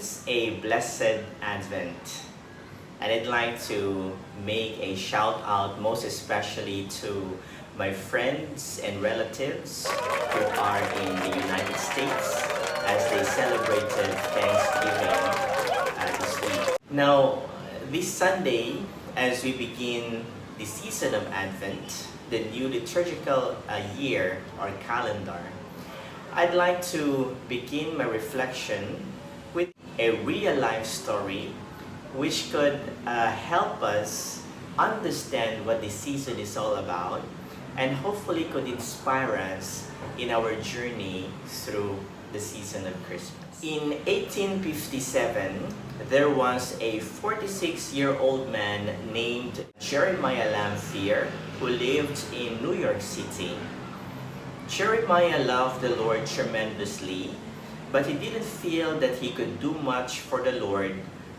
friends, a blessed Advent. And I'd like to make a shout out most especially to my friends and relatives who are in the United States as they celebrated Thanksgiving this week. Now, this Sunday, as we begin the season of Advent, the new liturgical year or calendar, I'd like to begin my reflection with a real life story which could help us understand what this season is all about and hopefully could inspire us in our journey through the season of Christmas. In 1857, there was a 46-year-old man named Jeremiah Lamphere who lived in New York City. Jeremiah loved the Lord tremendously, but he didn't feel that he could do much for the Lord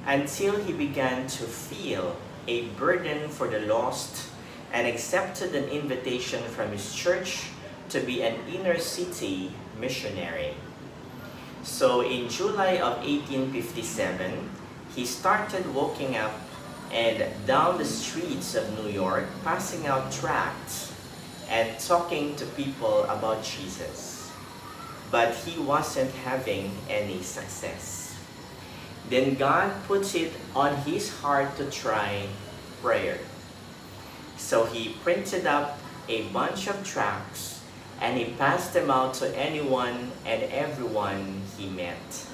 until he began to feel a burden for the lost and accepted an invitation from his church to be an inner city missionary. So in July of 1857, he started walking up and down the streets of New York, passing out tracts and talking to people about Jesus. But he wasn't having any success. Then God puts it on his heart to try prayer. So he printed up a bunch of tracts and he passed them out to anyone and everyone he met.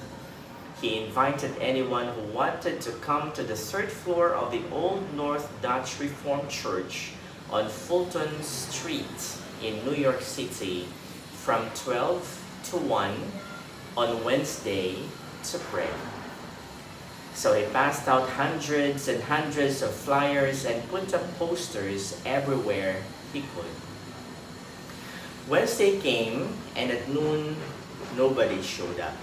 He invited anyone who wanted to come to the third floor of the Old North Dutch Reformed Church on Fulton Street in New York City from 12 to 1 on Wednesday to pray. So he passed out hundreds and hundreds of flyers and put up posters everywhere he could. Wednesday came and at noon nobody showed up.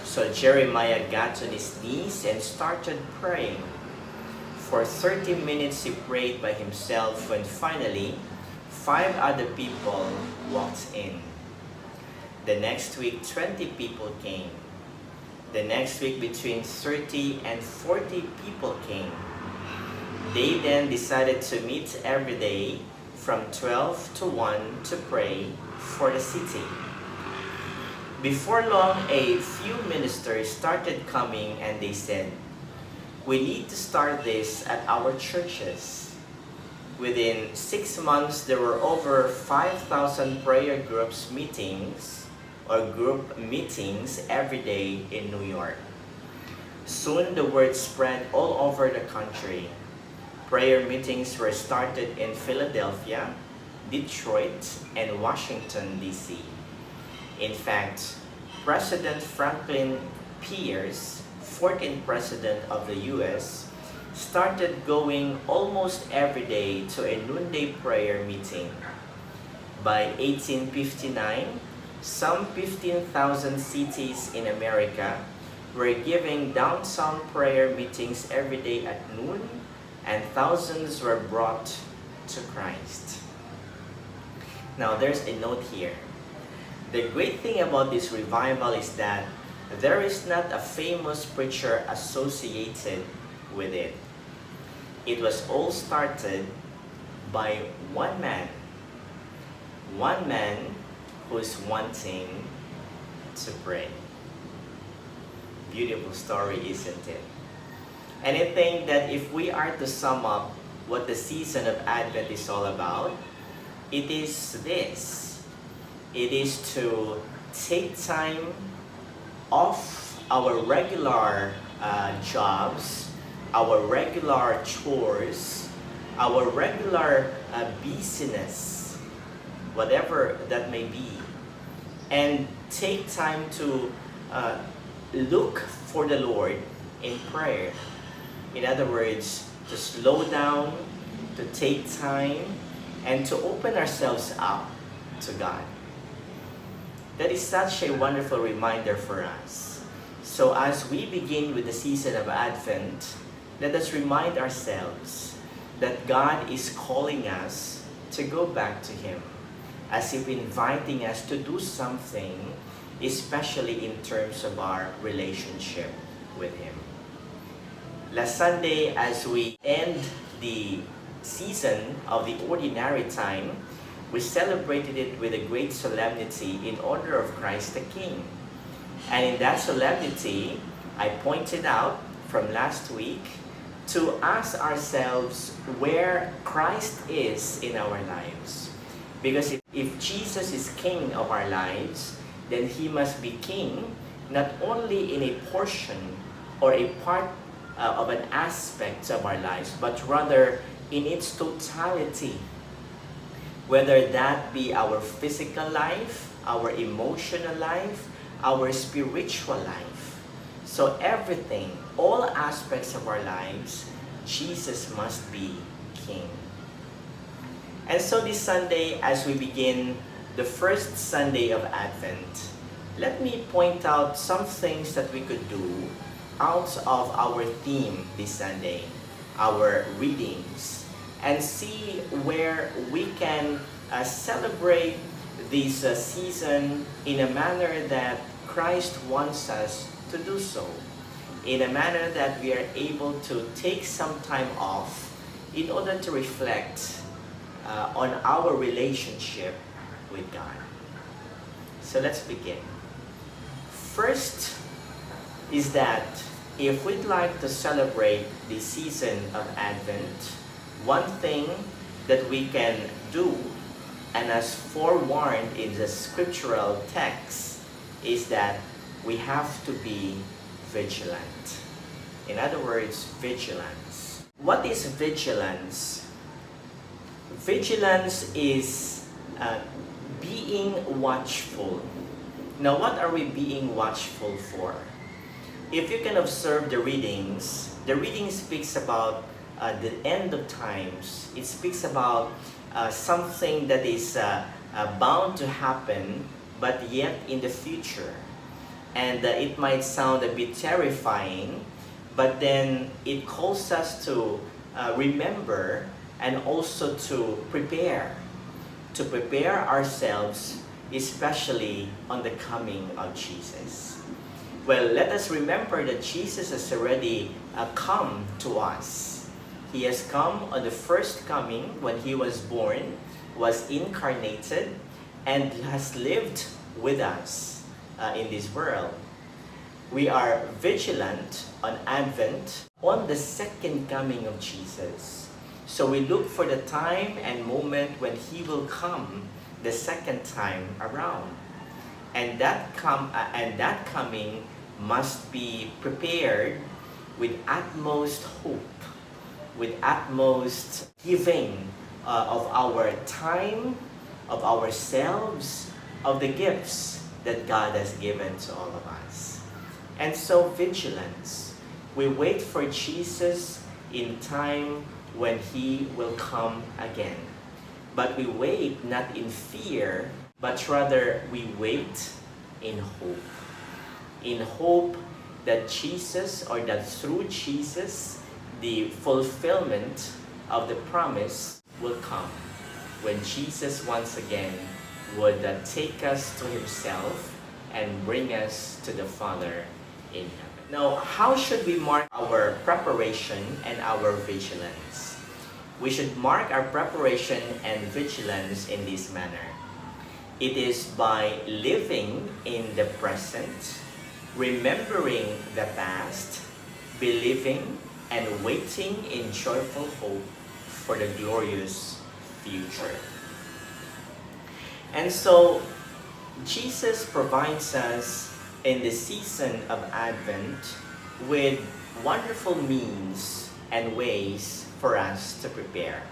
So Jeremiah got on his knees and started praying. For 30 minutes he prayed by himself when finally 5 other people walked in. The next week 20 people came. The next week between 30 and 40 people came. They then decided to meet every day from 12 to 1 to pray for the city. Before long, a few ministers started coming and they said, "We need to start this at our churches." Within 6 months, there were over 5,000 prayer groups meetings or group meetings every day in New York. Soon the word spread all over the country. Prayer meetings were started in Philadelphia, Detroit, and Washington, D.C. In fact, President Franklin Pierce, 14th President of the U.S., started going almost every day to a noonday prayer meeting. By 1859, some 15,000 cities in America were giving downtown prayer meetings every day at noon, and thousands were brought to Christ. Now there's a note here. The great thing about this revival is that there is not a famous preacher associated with it. It was all started by one man who's wanting to pray. Beautiful story, isn't it? And I think that if we are to sum up what the season of Advent is all about, it is this. It is to take time off our regular jobs, our regular chores, our regular busyness, whatever that may be, and take time to look for the Lord in prayer. In other words, to slow down, to take time, and to open ourselves up to God. That is such a wonderful reminder for us. So as we begin with the season of Advent, let us remind ourselves that God is calling us to go back to Him, as if inviting us to do something especially in terms of our relationship with Him. Last Sunday, as we end the season of the ordinary time, we celebrated it with a great solemnity in honor of Christ the King. And in that solemnity, I pointed out from last week to ask ourselves where Christ is in our lives. Because if Jesus is King of our lives, then He must be King not only in a portion or a part of an aspect of our lives, but rather in its totality. Whether that be our physical life, our emotional life, our spiritual life. So everything, all aspects of our lives, Jesus must be King. And so this Sunday, as we begin the first Sunday of Advent, let me point out some things that we could do out of our theme this Sunday, our readings, and see where we can celebrate this season in a manner that Christ wants us to do so, in a manner that we are able to take some time off in order to reflect on our relationship with God. So let's begin. First is that if we'd like to celebrate the season of Advent, one thing that we can do, and as forewarned in the scriptural text, is that we have to be vigilant. In other words, vigilance. What is vigilance? Vigilance is being watchful. Now, what are we being watchful for? If you can observe the reading speaks about the end of times. It speaks about something that is bound to happen, but yet in the future. And it might sound a bit terrifying, but then it calls us to remember and also to prepare ourselves, especially on the coming of Jesus. Well, let us remember that Jesus has already come to us. He has come on the first coming when He was born, was incarnated, and has lived with us in this world. We are vigilant on Advent, on the second coming of Jesus. So we look for the time and moment when He will come the second time around. And that coming must be prepared with utmost hope, with utmost giving of our time, of ourselves, of the gifts that God has given to all of us. And so vigilance. We wait for Jesus in time when He will come again. But we wait not in fear, but rather we wait in hope. In hope that Jesus, or that through Jesus, the fulfillment of the promise will come when Jesus once again would take us to Himself and bring us to the Father in heaven. Now, how should we mark our preparation and our vigilance? We should mark our preparation and vigilance in this manner. It is by living in the present, remembering the past, believing and waiting in joyful hope for the glorious future. And so, Jesus provides us in the season of Advent with wonderful means and ways for us to prepare.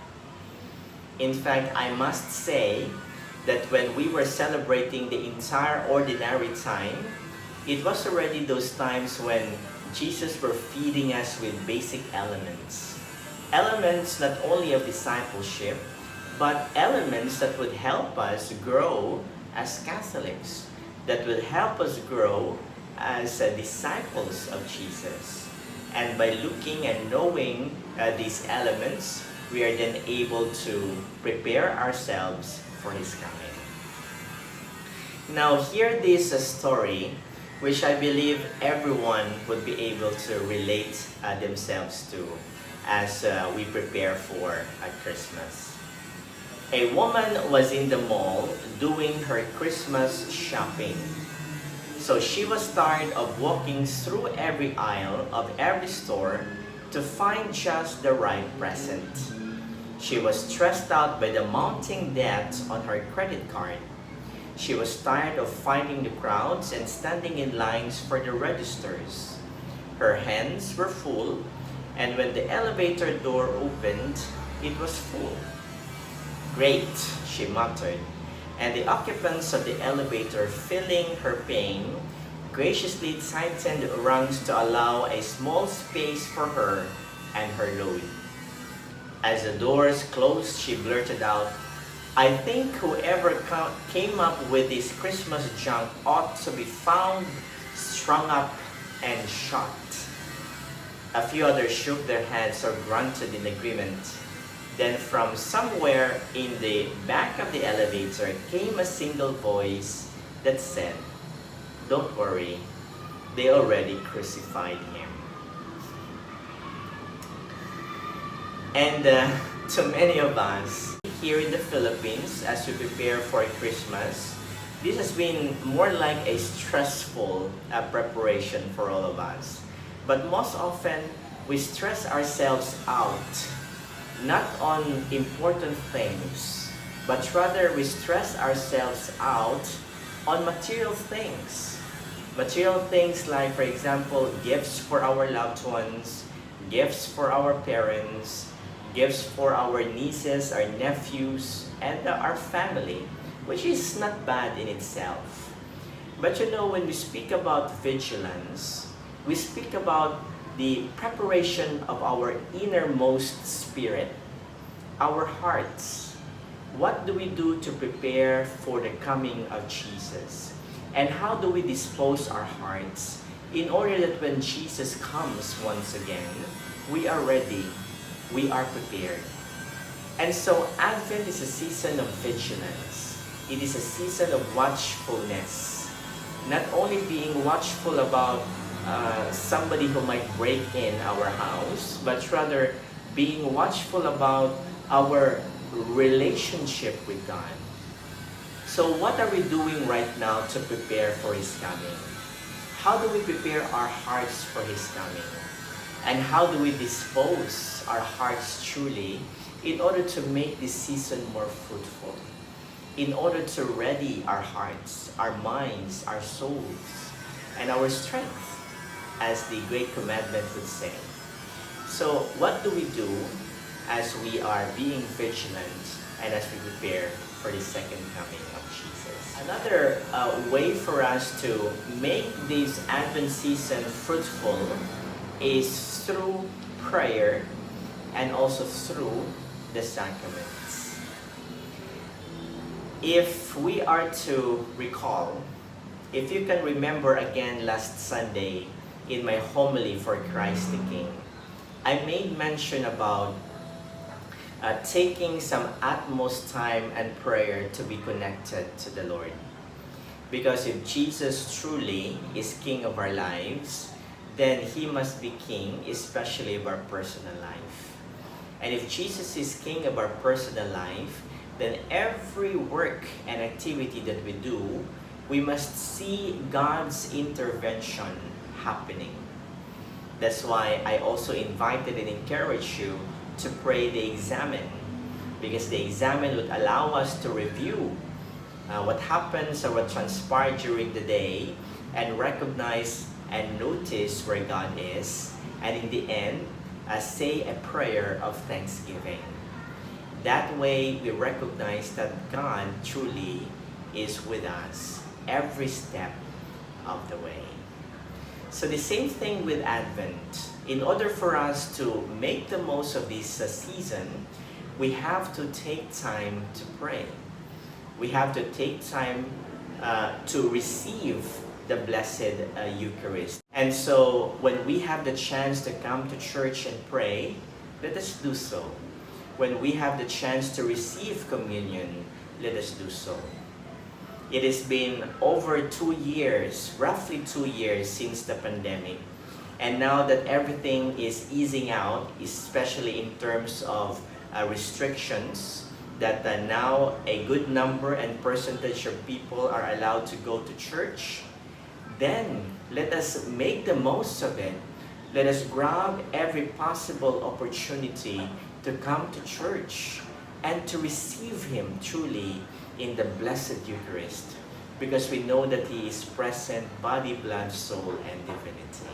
In fact, I must say that when we were celebrating the entire ordinary time, it was already those times when Jesus were feeding us with basic elements. Elements not only of discipleship, but elements that would help us grow as Catholics, that will help us grow as disciples of Jesus. And by looking and knowing these elements, we are then able to prepare ourselves for His coming. Now here this story which I believe everyone would be able to relate themselves to as we prepare for Christmas. A woman was in the mall doing her Christmas shopping. So she was tired of walking through every aisle of every store to find just the right present. She was stressed out by the mounting debt on her credit card. She was tired of fighting the crowds and standing in lines for the registers. Her hands were full, and when the elevator door opened, it was full. "Great," she muttered, and the occupants of the elevator, feeling her pain, graciously tightened rungs to allow a small space for her and her load. As the doors closed, she blurted out, "I think whoever came up with this Christmas junk ought to be found, strung up, and shot." A few others shook their heads or grunted in agreement. Then from somewhere in the back of the elevator came a single voice that said, "Don't worry, they already crucified him." And to many of us here in the Philippines, as we prepare for Christmas, this has been more like a stressful preparation for all of us. But most often, we stress ourselves out, not on important things, but rather we stress ourselves out on material things. Material things like, for example, gifts for our loved ones, gifts for our parents, gifts for our nieces, our nephews, and our family, which is not bad in itself. But you know, when we speak about vigilance, we speak about the preparation of our innermost spirit, our hearts. What do we do to prepare for the coming of Jesus? And how do we dispose our hearts in order that when Jesus comes once again, we are ready, we are prepared? And so Advent is a season of vigilance. It is a season of watchfulness. Not only being watchful about somebody who might break in our house, but rather being watchful about our relationship with God. So what are we doing right now to prepare for His coming? How do we prepare our hearts for His coming? And how do we dispose our hearts truly in order to make this season more fruitful? In order to ready our hearts, our minds, our souls, and our strength, as the Great Commandment would say. So what do we do as we are being vigilant and as we prepare for the second coming of Jesus? Another way for us to make this Advent season fruitful is through prayer and also through the sacraments. If we are to recall, if you can remember again last Sunday, in my homily for Christ the King, I made mention about taking some utmost time and prayer to be connected to the Lord. Because if Jesus truly is King of our lives, then He must be King, especially of our personal life. And if Jesus is King of our personal life, then every work and activity that we do, we must see God's intervention happening. That's why I also invited and encouraged you to pray the examen, because the examen would allow us to review what happens or what transpired during the day and recognize and notice where God is, and in the end, say a prayer of thanksgiving. That way, we recognize that God truly is with us every step of the way. So the same thing with Advent. In order for us to make the most of this season, we have to take time to pray. We have to take time to receive the Blessed Eucharist. And so when we have the chance to come to church and pray, let us do so. When we have the chance to receive communion, let us do so. It has been over 2 years, roughly 2 years since the pandemic. And now that everything is easing out, especially in terms of restrictions, that now a good number and percentage of people are allowed to go to church, then let us make the most of it. Let us grab every possible opportunity to come to church and to receive Him truly in the Blessed Eucharist, because we know that He is present, body, blood, soul, and divinity.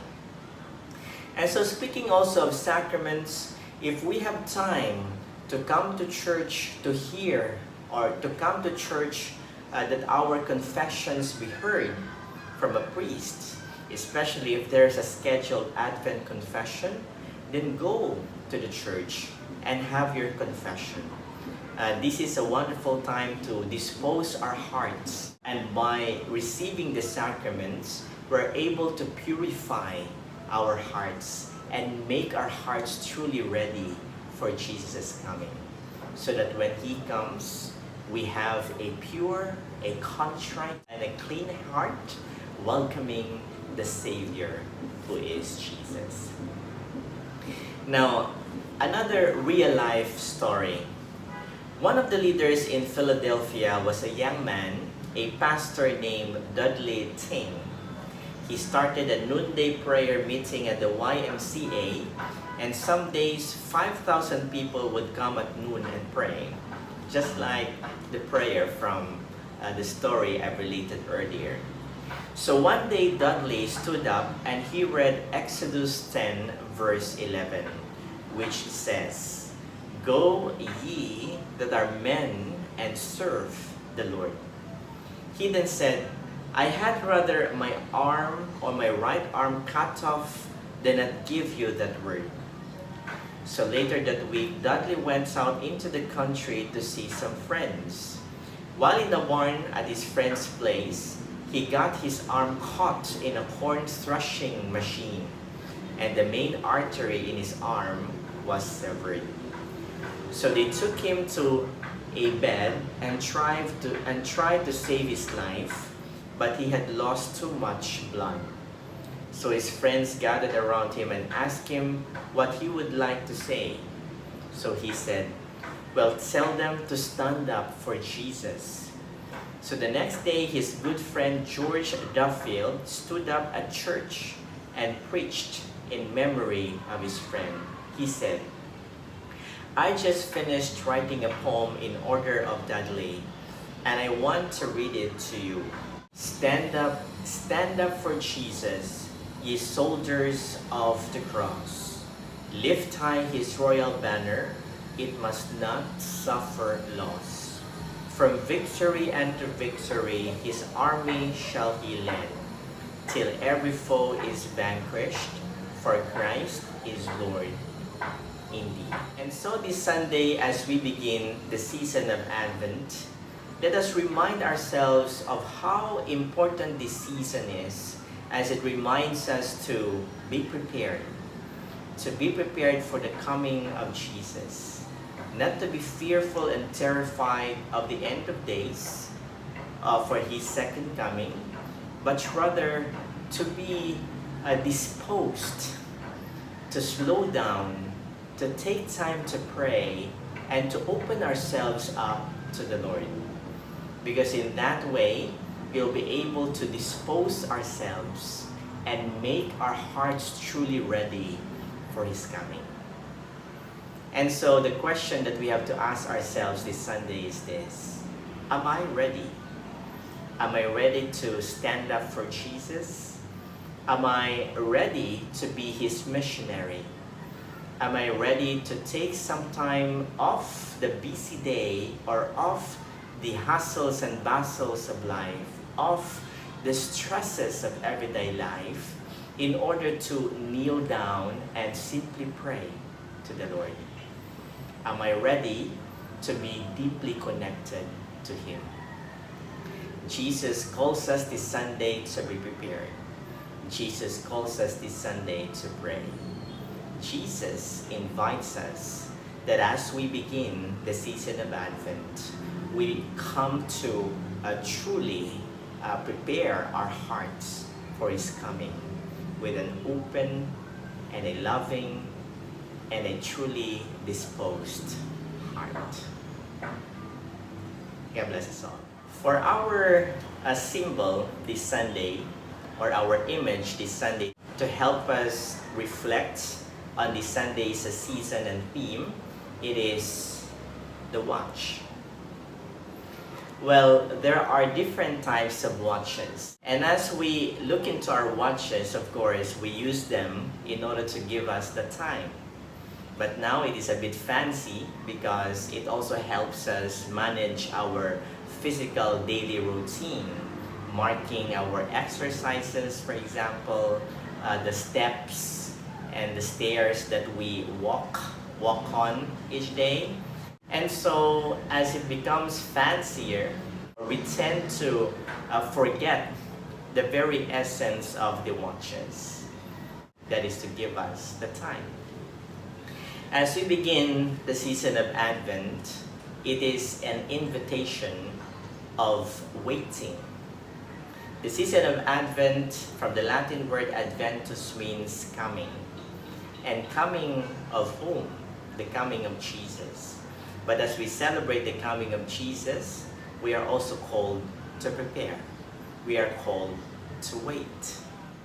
And so, speaking also of sacraments, if we have time to come to church to hear, or to come to church that our confessions be heard from a priest, especially if there's a scheduled Advent confession, then go to the church and have your confession. This is a wonderful time to dispose our hearts, and by receiving the sacraments, we're able to purify our hearts and make our hearts truly ready for Jesus' coming, so that when He comes, we have a pure, a contrite, and a clean heart, welcoming the Savior who is Jesus. Now, another real-life story. One of the leaders in Philadelphia was a young man, a pastor named Dudley Ting. He started a noonday prayer meeting at the YMCA, and some days 5,000 people would come at noon and pray, just like the prayer from the story I related earlier. So one day Dudley stood up and he read Exodus 10 verse 11, which says, "Go ye that are men and serve the Lord." He then said, "I had rather my arm or my right arm cut off than not give you that word." So later that week, Dudley went out into the country to see some friends. While in the barn at his friend's place, he got his arm caught in a corn threshing machine, and the main artery in his arm was severed. So they took him to a bed and tried to save his life, but he had lost too much blood. So his friends gathered around him and asked him what he would like to say. So he said, "Well, tell them to stand up for Jesus." So the next day, his good friend George Duffield stood up at church and preached in memory of his friend. He said, "I just finished writing a poem in honor of Dudley, and I want to read it to you. Stand up for Jesus, ye soldiers of the cross. Lift high his royal banner, it must not suffer loss. From victory unto victory, his army shall he lead, till every foe is vanquished, for Christ is Lord indeed." And so this Sunday, as we begin the season of Advent, let us remind ourselves of how important this season is, as it reminds us to be prepared for the coming of Jesus. Not to be fearful and terrified of the end of days, for His second coming, but rather to be disposed to slow down, to take time to pray, and to open ourselves up to the Lord. Because in that way, we'll be able to dispose ourselves and make our hearts truly ready for His coming. And so the question that we have to ask ourselves this Sunday is this: am I ready? Am I ready to stand up for Jesus? Am I ready to be His missionary? Am I ready to take some time off the busy day, or off the hustles and bustles of life, off the stresses of everyday life, in order to kneel down and simply pray to the Lord? Am I ready to be deeply connected to Him? Jesus calls us this Sunday to be prepared. Jesus calls us this Sunday to pray. Jesus invites us that as we begin the season of Advent, we come to truly prepare our hearts for His coming with an open and a loving and a truly disposed heart. God bless us all. For our symbol this Sunday, or our image this Sunday, to help us reflect on this Sunday's season and theme, it is the watch. Well, there are different types of watches. And as we look into our watches, of course, we use them in order to give us the time. But now it is a bit fancy because it also helps us manage our physical daily routine, marking our exercises, for example, the steps and the stairs that we walk on each day. And so as it becomes fancier, we tend to forget the very essence of the watches, that is to give us the time. As we begin the season of Advent, it is an invitation of waiting. The season of Advent, from the Latin word adventus, means coming. And coming of whom? The coming of Jesus. But as we celebrate the coming of Jesus, we are also called to prepare. We are called to wait.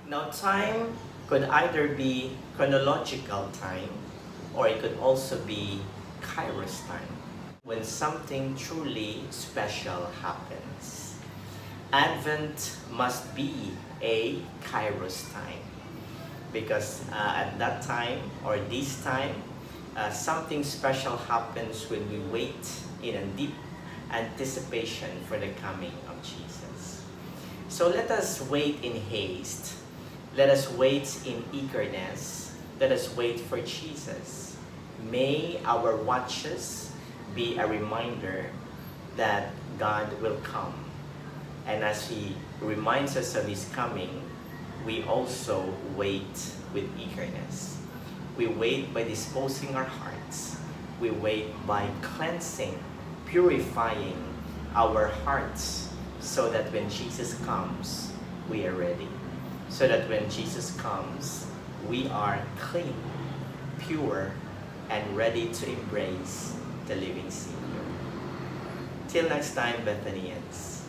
Now, time could either be chronological time, or it could also be Kairos time, when something truly special happens. Advent must be a Kairos time, because at that time, or this time, something special happens when we wait in a deep anticipation for the coming of Jesus. So let us wait in haste. Let us wait in eagerness. Let us wait for Jesus. May our watches be a reminder that God will come. And as He reminds us of His coming, we also wait with eagerness. We wait by disposing our hearts. We wait by cleansing, purifying our hearts, so that when Jesus comes, we are ready. So that when Jesus comes, we are clean, pure, and ready to embrace the living Savior. Till next time, Bethanians.